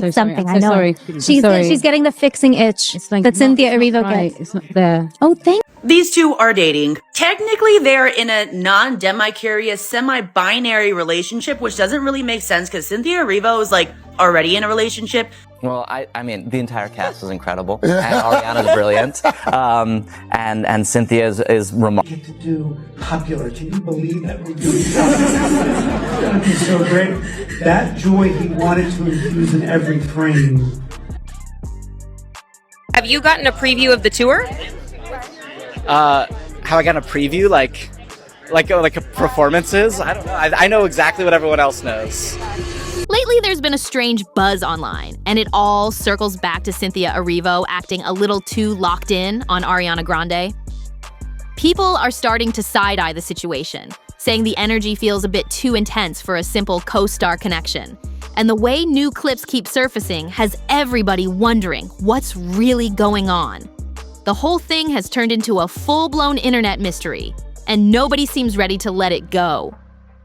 fix something. I'm so I know. sorry. She's getting the fixing itch that Cynthia Erivo gets. It's not there. Oh, thank. These two are dating. Technically, they're in a non-demi-curious, semi-binary relationship, which doesn't really make sense because Cynthia Erivo is like already in a relationship. Well, I mean, the entire cast was incredible, and Ariana's brilliant, and Cynthia is remarkable. Get to do popular. Can you believe that we're doing that? It's gonna be so great. That joy he wanted to infuse in every frame. Have you gotten a preview of the tour? Have I gotten a preview, like performances? I don't know. I know exactly what everyone else knows. Lately, there's been a strange buzz online, and it all circles back to Cynthia Erivo acting a little too locked in on Ariana Grande. People are starting to side-eye the situation, saying the energy feels a bit too intense for a simple co-star connection. And the way new clips keep surfacing has everybody wondering what's really going on. The whole thing has turned into a full-blown internet mystery, and nobody seems ready to let it go.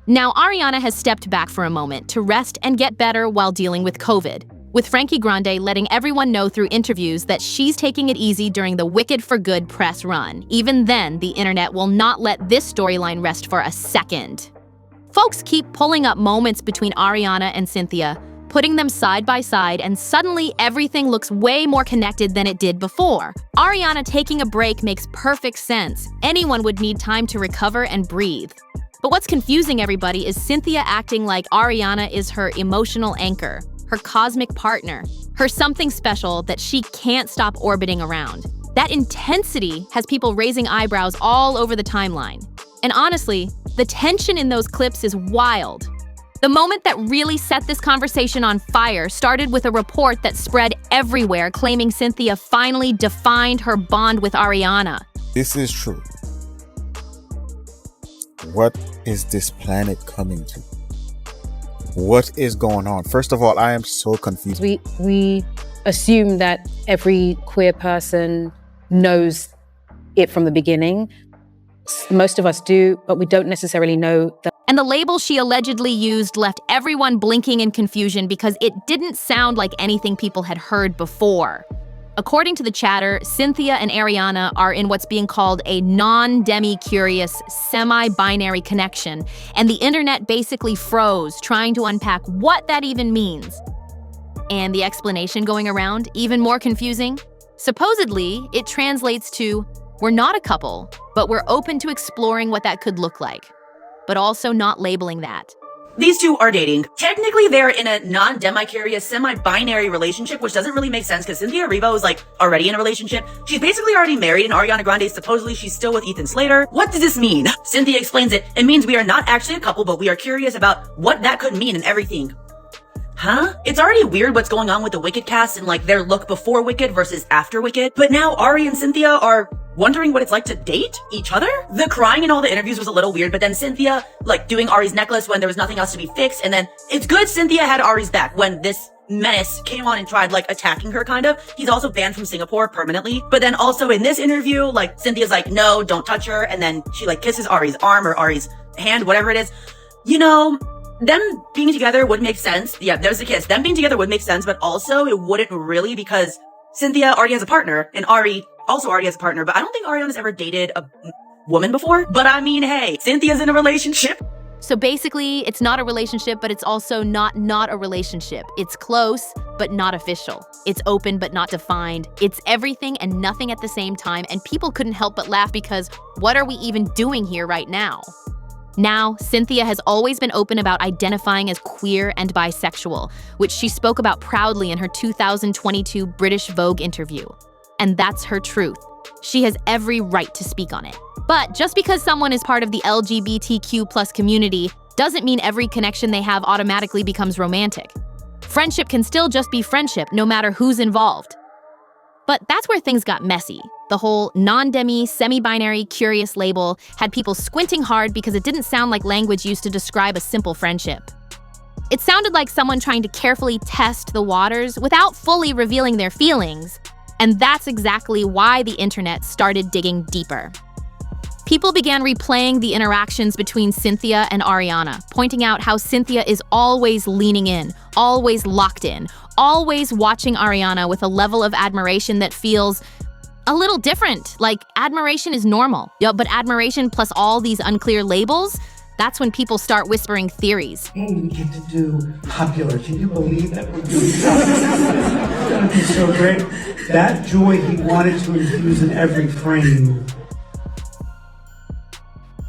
Now, Ariana has stepped back for a moment to rest and get better while dealing with COVID, with Frankie Grande letting everyone know through interviews that she's taking it easy during the Wicked for Good press run. Even then, the internet will not let this storyline rest for a second. Folks keep pulling up moments between Ariana and Cynthia, putting them side by side, and suddenly everything looks way more connected than it did before. Ariana taking a break makes perfect sense. Anyone would need time to recover and breathe. But what's confusing everybody is Cynthia acting like Ariana is her emotional anchor, her cosmic partner, her something special that she can't stop orbiting around. That intensity has people raising eyebrows all over the timeline. And honestly, the tension in those clips is wild. The moment that really set this conversation on fire started with a report that spread everywhere claiming Cynthia finally defined her bond with Ariana. This is true. What is this planet coming to? What is going on? First of all, I am so confused. We assume that every queer person knows it from the beginning. Most of us do, but we don't necessarily know that. And the label she allegedly used left everyone blinking in confusion because it didn't sound like anything people had heard before. According to the chatter, Cynthia and Ariana are in what's being called a non-demi-curious, semi-binary connection, and the internet basically froze trying to unpack what that even means. And the explanation going around, even more confusing? Supposedly, it translates to, we're not a couple, but we're open to exploring what that could look like, but also not labeling that. These two are dating. Technically, they're in a non-demi-curious, semi-binary relationship, which doesn't really make sense because Cynthia Erivo is like already in a relationship. She's basically already married, and Ariana Grande, supposedly she's still with Ethan Slater. What does this mean? Cynthia explains it. It means we are not actually a couple, but we are curious about what that could mean and everything. Huh? It's already weird what's going on with the Wicked cast and like their look before Wicked versus after Wicked. But now Ari and Cynthia are wondering what it's like to date each other? The crying in all the interviews was a little weird, but then Cynthia, like, doing Ari's necklace when there was nothing else to be fixed, and then it's good Cynthia had Ari's back when this menace came on and tried, like, attacking her, kind of. He's also banned from Singapore permanently. But then also in this interview, like, Cynthia's like, no, don't touch her, and then she, like, kisses Ari's arm or Ari's hand, whatever it is. You know, them being together would make sense. Yeah, there's a kiss. Them being together would make sense, but also it wouldn't really because Cynthia already has a partner, and Ari also already has a partner, but I don't think Ariana's ever dated a woman before. But I mean, hey, Cynthia's in a relationship. So basically, it's not a relationship, but it's also not a relationship. It's close, but not official. It's open, but not defined. It's everything and nothing at the same time, and people couldn't help but laugh because what are we even doing here right now? Now, Cynthia has always been open about identifying as queer and bisexual, which she spoke about proudly in her 2022 British Vogue interview. And that's her truth. She has every right to speak on it. But just because someone is part of the LGBTQ+ community doesn't mean every connection they have automatically becomes romantic. Friendship can still just be friendship, no matter who's involved. But that's where things got messy. The whole non-demi, semi-binary, curious label had people squinting hard because it didn't sound like language used to describe a simple friendship. It sounded like someone trying to carefully test the waters without fully revealing their feelings. And that's exactly why the internet started digging deeper. People began replaying the interactions between Cynthia and Ariana, pointing out how Cynthia is always leaning in, always locked in, always watching Ariana with a level of admiration that feels a little different. Like, admiration is normal. Yeah, but admiration plus all these unclear labels, that's when people start whispering theories. Hey, we get to do popular. Can you believe that we're doing that? It's gonna be so great. That joy he wanted to infuse in every frame.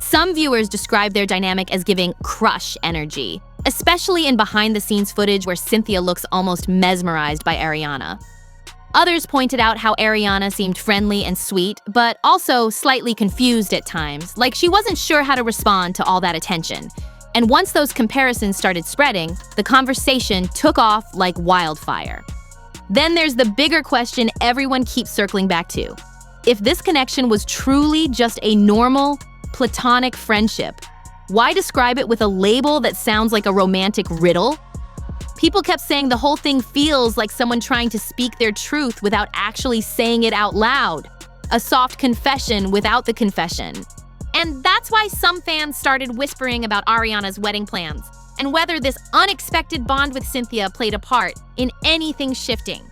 Some viewers describe their dynamic as giving crush energy, especially in behind-the-scenes footage where Cynthia looks almost mesmerized by Ariana. Others pointed out how Ariana seemed friendly and sweet, but also slightly confused at times, like she wasn't sure how to respond to all that attention. And once those comparisons started spreading, the conversation took off like wildfire. Then there's the bigger question everyone keeps circling back to. If this connection was truly just a normal, platonic friendship, why describe it with a label that sounds like a romantic riddle? People kept saying the whole thing feels like someone trying to speak their truth without actually saying it out loud. A soft confession without the confession. And that's why some fans started whispering about Ariana's wedding plans and whether this unexpected bond with Cynthia played a part in anything shifting.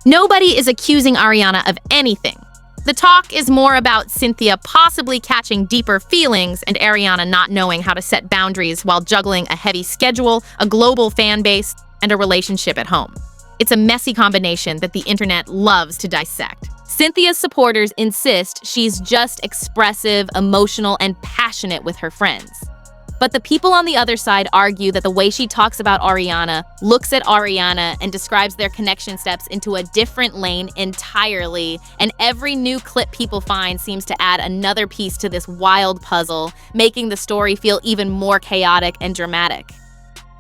Nobody is accusing Ariana of anything. The talk is more about Cynthia possibly catching deeper feelings and Ariana not knowing how to set boundaries while juggling a heavy schedule, a global fan base, and a relationship at home. It's a messy combination that the internet loves to dissect. Cynthia's supporters insist she's just expressive, emotional, and passionate with her friends. But the people on the other side argue that the way she talks about Ariana, looks at Ariana, and describes their connection steps into a different lane entirely, and every new clip people find seems to add another piece to this wild puzzle, making the story feel even more chaotic and dramatic.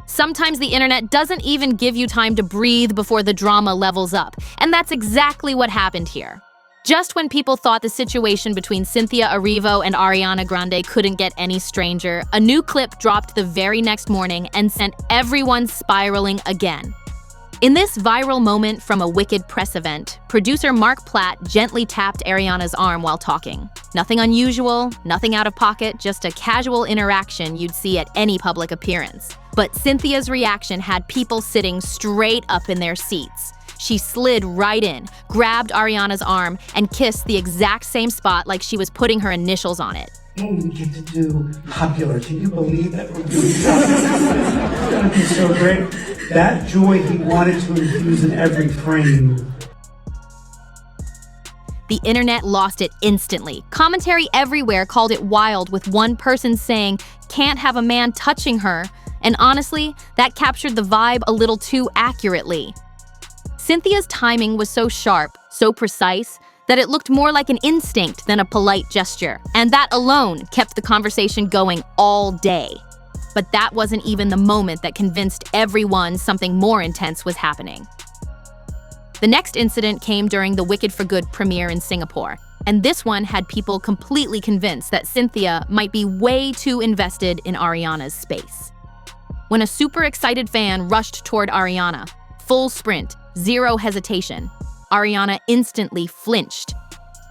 Sometimes the internet doesn't even give you time to breathe before the drama levels up, and that's exactly what happened here. Just when people thought the situation between Cynthia Erivo and Ariana Grande couldn't get any stranger, a new clip dropped the very next morning and sent everyone spiraling again. In this viral moment from a Wicked press event, producer Mark Platt gently tapped Ariana's arm while talking. Nothing unusual, nothing out of pocket, just a casual interaction you'd see at any public appearance. But Cynthia's reaction had people sitting straight up in their seats. She slid right in, grabbed Ariana's arm, and kissed the exact same spot like she was putting her initials on it. Hey, we get to do popular. Can you believe that we're doing that? It's gonna be so great. That joy he wanted to infuse in every frame. The internet lost it instantly. Commentary everywhere called it wild, with one person saying, "Can't have a man touching her." And honestly, that captured the vibe a little too accurately. Cynthia's timing was so sharp, so precise, that it looked more like an instinct than a polite gesture. And that alone kept the conversation going all day. But that wasn't even the moment that convinced everyone something more intense was happening. The next incident came during the Wicked for Good premiere in Singapore. And this one had people completely convinced that Cynthia might be way too invested in Ariana's space. When a super excited fan rushed toward Ariana, full sprint, zero hesitation, Ariana instantly flinched.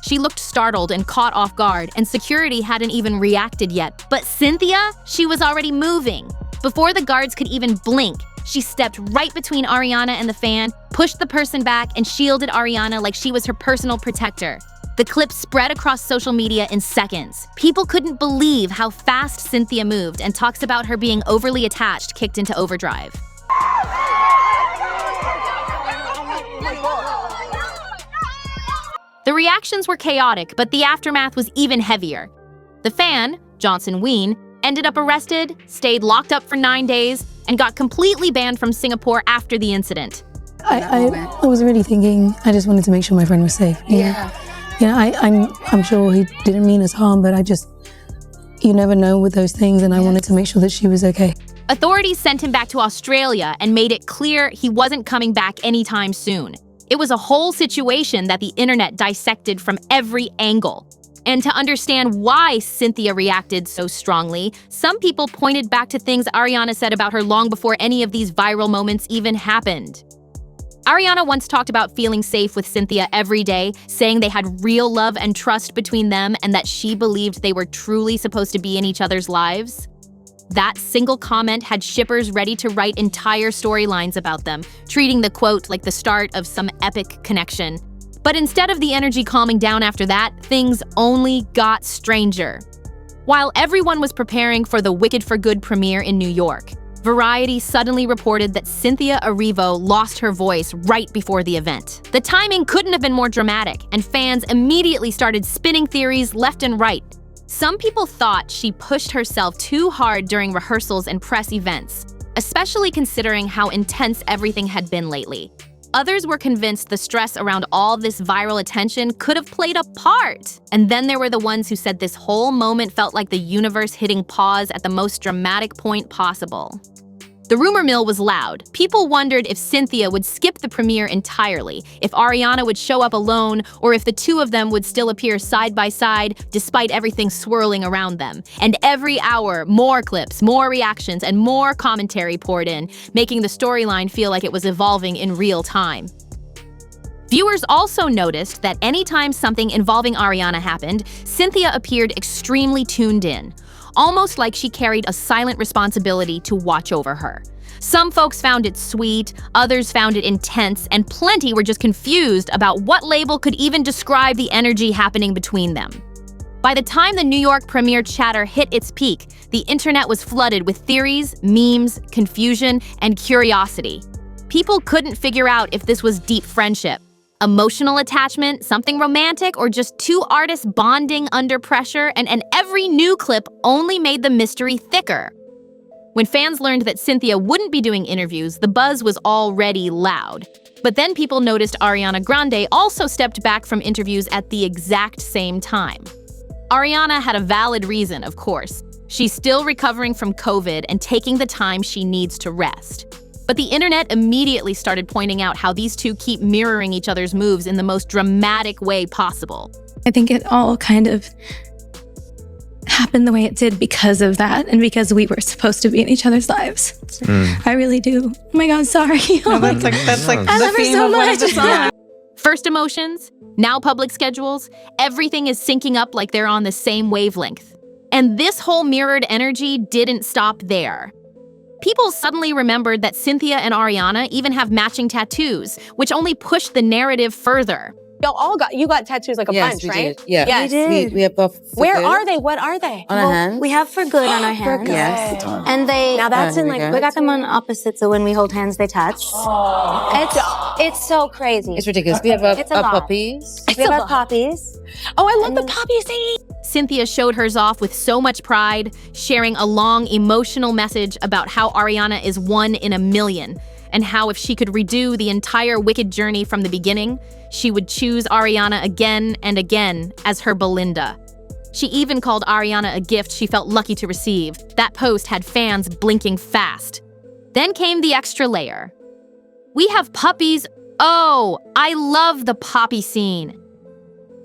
She looked startled and caught off guard, and security hadn't even reacted yet. But Cynthia, she was already moving. Before the guards could even blink, she stepped right between Ariana and the fan, pushed the person back, and shielded Ariana like she was her personal protector. The clip spread across social media in seconds. People couldn't believe how fast Cynthia moved, and talks about her being overly attached kicked into overdrive. The reactions were chaotic, but the aftermath was even heavier. The fan, Johnson Ween, ended up arrested, stayed locked up for 9 days, and got completely banned from Singapore after the incident. I was really thinking, I just wanted to make sure my friend was safe. Yeah. I'm sure he didn't mean us harm, but you never know with those things, and I wanted to make sure that she was okay. Authorities sent him back to Australia and made it clear he wasn't coming back anytime soon. It was a whole situation that the internet dissected from every angle. And to understand why Cynthia reacted so strongly, some people pointed back to things Ariana said about her long before any of these viral moments even happened. Ariana once talked about feeling safe with Cynthia every day, saying they had real love and trust between them and that she believed they were truly supposed to be in each other's lives. That single comment had shippers ready to write entire storylines about them, treating the quote like the start of some epic connection. But instead of the energy calming down after that, things only got stranger. While everyone was preparing for the Wicked for Good premiere in New York, Variety suddenly reported that Cynthia Erivo lost her voice right before the event. The timing couldn't have been more dramatic, and fans immediately started spinning theories left and right. Some people thought she pushed herself too hard during rehearsals and press events, especially considering how intense everything had been lately. Others were convinced the stress around all this viral attention could have played a part. And then there were the ones who said this whole moment felt like the universe hitting pause at the most dramatic point possible. The rumor mill was loud. People wondered if Cynthia would skip the premiere entirely, if Ariana would show up alone, or if the two of them would still appear side by side despite everything swirling around them. And every hour, more clips, more reactions, and more commentary poured in, making the storyline feel like it was evolving in real time. Viewers also noticed that anytime something involving Ariana happened, Cynthia appeared extremely tuned in, almost like she carried a silent responsibility to watch over her. Some folks found it sweet, others found it intense, and plenty were just confused about what label could even describe the energy happening between them. By the time the New York premiere chatter hit its peak, the internet was flooded with theories, memes, confusion, and curiosity. People couldn't figure out if this was deep friendship, emotional attachment, something romantic, or just two artists bonding under pressure, and every new clip only made the mystery thicker. When fans learned that Cynthia wouldn't be doing interviews, the buzz was already loud. But then people noticed Ariana Grande also stepped back from interviews at the exact same time. Ariana had a valid reason, of course. She's still recovering from COVID and taking the time she needs to rest. But the internet immediately started pointing out how these two keep mirroring each other's moves in the most dramatic way possible. I think it all kind of happened the way it did because of that and because we were supposed to be in each other's lives. I really do. Oh my God, sorry. No, that's like I love her so much. First emotions, now public schedules, everything is syncing up like they're on the same wavelength. And this whole mirrored energy didn't stop there. People suddenly remembered that Cynthia and Ariana even have matching tattoos, which only pushed the narrative further. You got tattoos like a bunch, right? Yeah. Yes. We did. We have both. Where are they? What are they? On our hands? We have for good on our hands. Yes. And they, Now that's in we like, got them on opposite, so when we hold hands, they touch. It's so crazy. It's ridiculous. We have It's a lot. puppies. We have our poppies. oh, I love the poppy scene. Cynthia showed hers off with so much pride, sharing a long, emotional message about how Ariana is one in a million, and how if she could redo the entire Wicked journey from the beginning, she would choose Ariana again and again as her Belinda. She even called Ariana a gift she felt lucky to receive. That post had fans blinking fast. Then came the extra layer. We have puppies. Oh, I love the poppy scene.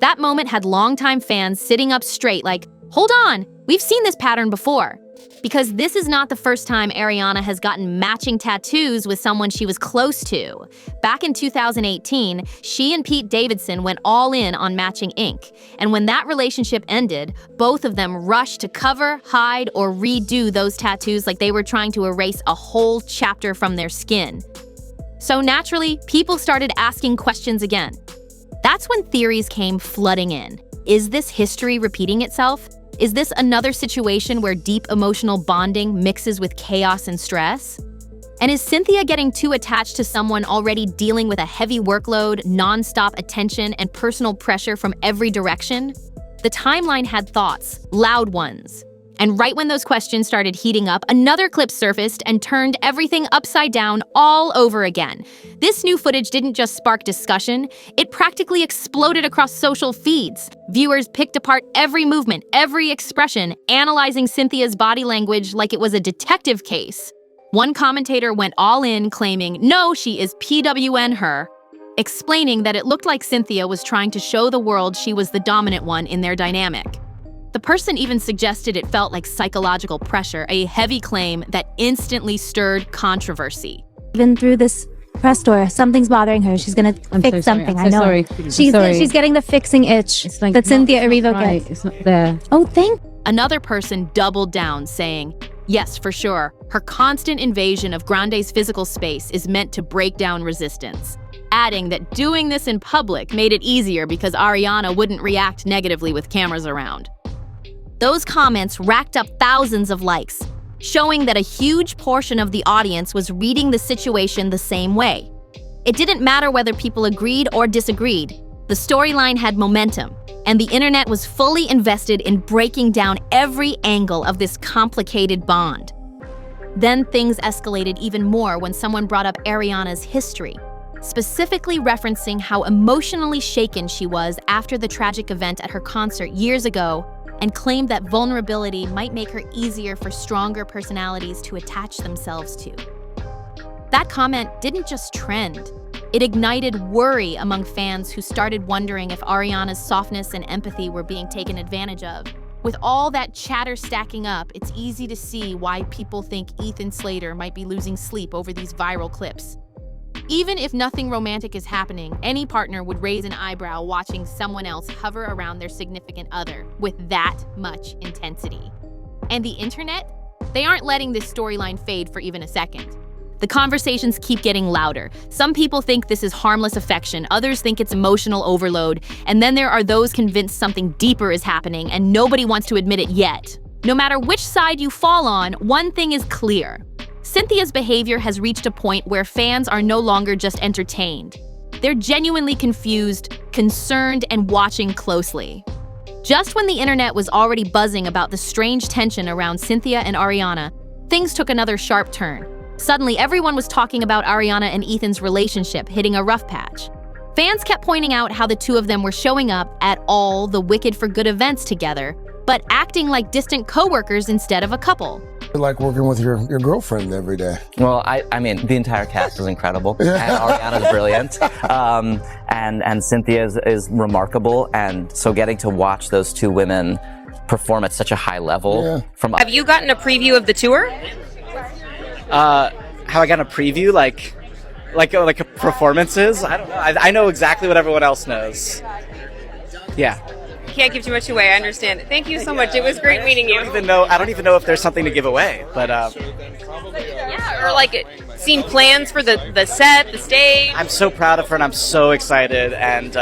That moment had longtime fans sitting up straight like, hold on, we've seen this pattern before. Because this is not the first time Ariana has gotten matching tattoos with someone she was close to. Back in 2018, she and Pete Davidson went all in on matching ink. And when that relationship ended, both of them rushed to cover, hide, or redo those tattoos like they were trying to erase a whole chapter from their skin. So naturally, people started asking questions again. That's when theories came flooding in. Is this history repeating itself? Is this another situation where deep emotional bonding mixes with chaos and stress? And is Cynthia getting too attached to someone already dealing with a heavy workload, non-stop attention, and personal pressure from every direction? The timeline had thoughts, loud ones. And right when those questions started heating up, another clip surfaced and turned everything upside down all over again. This new footage didn't just spark discussion, it practically exploded across social feeds. Viewers picked apart every movement, every expression, analyzing Cynthia's body language like it was a detective case. One commentator went all in, claiming, no, she is PWN her, explaining that it looked like Cynthia was trying to show the world she was the dominant one in their dynamic. The person even suggested it felt like psychological pressure, a heavy claim that instantly stirred controversy. Even through this press tour, something's bothering her. She's gonna fix something. I know. She's getting the fixing itch that Cynthia Erivo gets. It's not there. Oh, thank. Another person doubled down, saying, Yes, for sure. Her constant invasion of Grande's physical space is meant to break down resistance, adding that doing this in public made it easier because Ariana wouldn't react negatively with cameras around. Those comments racked up thousands of likes, showing that a huge portion of the audience was reading the situation the same way. It didn't matter whether people agreed or disagreed. The storyline had momentum, and the internet was fully invested in breaking down every angle of this complicated bond. Then things escalated even more when someone brought up Ariana's history, specifically referencing how emotionally shaken she was after the tragic event at her concert years ago, and claimed that vulnerability might make her easier for stronger personalities to attach themselves to. That comment didn't just trend. It ignited worry among fans who started wondering if Ariana's softness and empathy were being taken advantage of. With all that chatter stacking up, it's easy to see why people think Ethan Slater might be losing sleep over these viral clips. Even if nothing romantic is happening, any partner would raise an eyebrow watching someone else hover around their significant other with that much intensity. And the internet? They aren't letting this storyline fade for even a second. The conversations keep getting louder. Some people think this is harmless affection, others think it's emotional overload, and then there are those convinced something deeper is happening and nobody wants to admit it yet. No matter which side you fall on, one thing is clear. Cynthia's behavior has reached a point where fans are no longer just entertained. They're genuinely confused, concerned, and watching closely. Just when the internet was already buzzing about the strange tension around Cynthia and Ariana, things took another sharp turn. Suddenly, everyone was talking about Ariana and Ethan's relationship hitting a rough patch. Fans kept pointing out how the two of them were showing up at all the Wicked for Good events together, but acting like distant co-workers instead of a couple. Like working with your girlfriend every day. Well, I mean, the entire cast is incredible, and Ariana's brilliant, and Cynthia is remarkable, and so getting to watch those two women perform at such a high level. From Have you gotten a preview of the tour? How I got a preview, like performances? I don't know. I know exactly what everyone else knows. Yeah. Can't give too much away. I understand it. Thank you so much. It was great meeting you. I don't even know if there's something to give away, but yeah, or like seen plans for the set, the stage. I'm so proud of her, and I'm so excited, and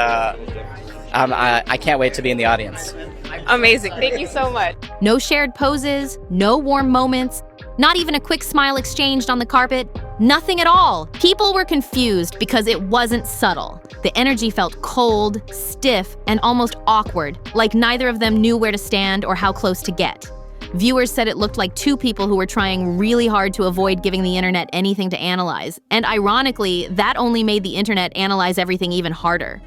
I can't wait to be in the audience. Amazing. Thank you so much. No shared poses, no warm moments, not even a quick smile exchanged on the carpet, nothing at all. People were confused because it wasn't subtle. The energy felt cold, stiff, and almost awkward, like neither of them knew where to stand or how close to get. Viewers said it looked like two people who were trying really hard to avoid giving the internet anything to analyze, and ironically, that only made the internet analyze everything even harder.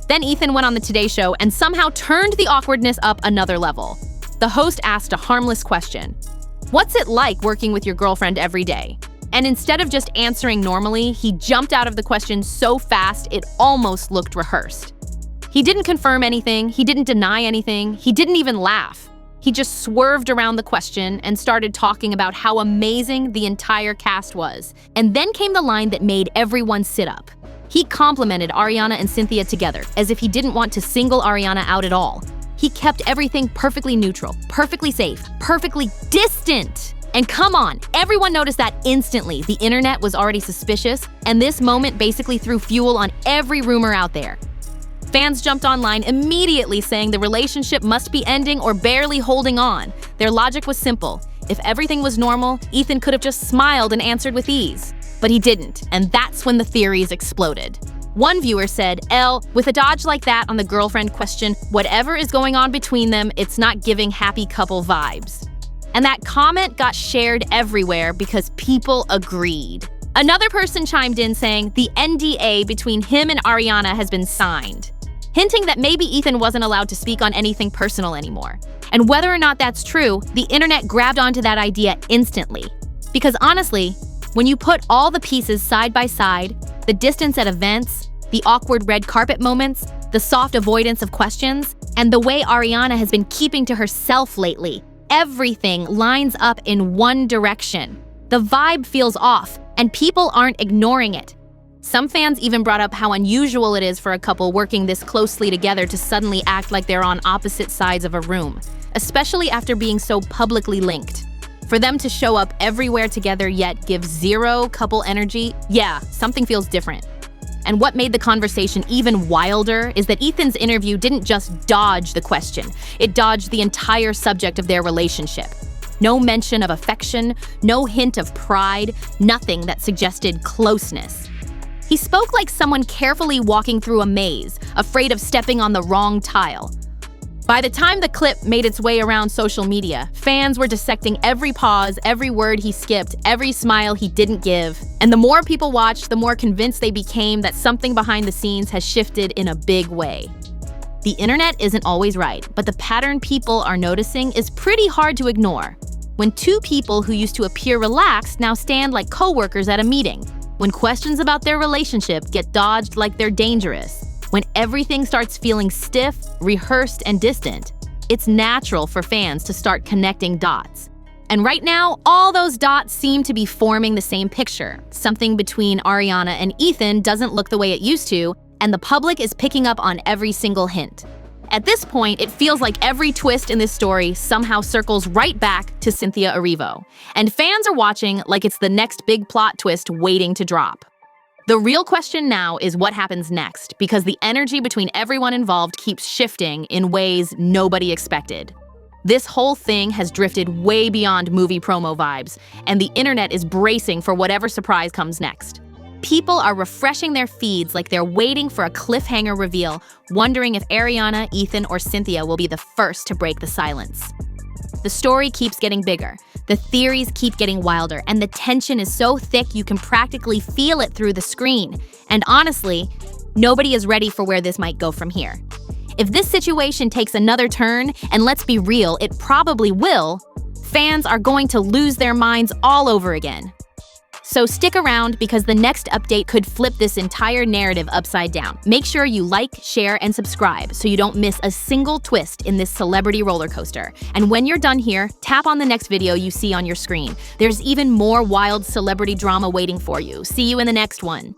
Then Ethan went on the Today Show and somehow turned the awkwardness up another level. The host asked a harmless question. What's it like working with your girlfriend every day? And instead of just answering normally, he jumped out of the question so fast it almost looked rehearsed. He didn't confirm anything, he didn't deny anything, he didn't even laugh. He just swerved around the question and started talking about how amazing the entire cast was. And then came the line that made everyone sit up. He complimented Ariana and Cynthia together, as if he didn't want to single Ariana out at all. He kept everything perfectly neutral, perfectly safe, perfectly distant. And come on, everyone noticed that instantly. The internet was already suspicious, and this moment basically threw fuel on every rumor out there. Fans jumped online immediately saying the relationship must be ending or barely holding on. Their logic was simple. If everything was normal, Ethan could have just smiled and answered with ease. But he didn't, and that's when the theories exploded. One viewer said, with a dodge like that on the girlfriend question, whatever is going on between them, it's not giving happy couple vibes. And that comment got shared everywhere because people agreed. Another person chimed in saying the NDA between him and Ariana has been signed. hinting that maybe Ethan wasn't allowed to speak on anything personal anymore. And whether or not that's true, the internet grabbed onto that idea instantly. Because honestly, when you put all the pieces side by side, the distance at events, the awkward red carpet moments, the soft avoidance of questions, and the way Ariana has been keeping to herself lately, everything lines up in one direction. The vibe feels off, and people aren't ignoring it. Some fans even brought up how unusual it is for a couple working this closely together to suddenly act like they're on opposite sides of a room, especially after being so publicly linked. For them to show up everywhere together yet give zero couple energy, yeah, something feels different. And what made the conversation even wilder is that Ethan's interview didn't just dodge the question, it dodged the entire subject of their relationship. No mention of affection, no hint of pride, nothing that suggested closeness. He spoke like someone carefully walking through a maze, afraid of stepping on the wrong tile. By the time the clip made its way around social media, fans were dissecting every pause, every word he skipped, every smile he didn't give. And the more people watched, the more convinced they became that something behind the scenes has shifted in a big way. The internet isn't always right, but the pattern people are noticing is pretty hard to ignore. When two people who used to appear relaxed now stand like co-workers at a meeting. When questions about their relationship get dodged like they're dangerous. When everything starts feeling stiff, rehearsed, and distant, it's natural for fans to start connecting dots. And right now, all those dots seem to be forming the same picture. Something between Ariana and Ethan doesn't look the way it used to, and the public is picking up on every single hint. At this point, it feels like every twist in this story somehow circles right back to Cynthia Erivo. And fans are watching like it's the next big plot twist waiting to drop. The real question now is what happens next, because the energy between everyone involved keeps shifting in ways nobody expected. This whole thing has drifted way beyond movie promo vibes, and the internet is bracing for whatever surprise comes next. People are refreshing their feeds like they're waiting for a cliffhanger reveal, wondering if Ariana, Ethan, or Cynthia will be the first to break the silence. The story keeps getting bigger. The theories keep getting wilder, and the tension is so thick you can practically feel it through the screen. And honestly, nobody is ready for where this might go from here. If this situation takes another turn, and let's be real, it probably will, fans are going to lose their minds all over again. So stick around because the next update could flip this entire narrative upside down. Make sure you like, share, and subscribe so you don't miss a single twist in this celebrity roller coaster. And when you're done here, tap on the next video you see on your screen. There's even more wild celebrity drama waiting for you. See you in the next one.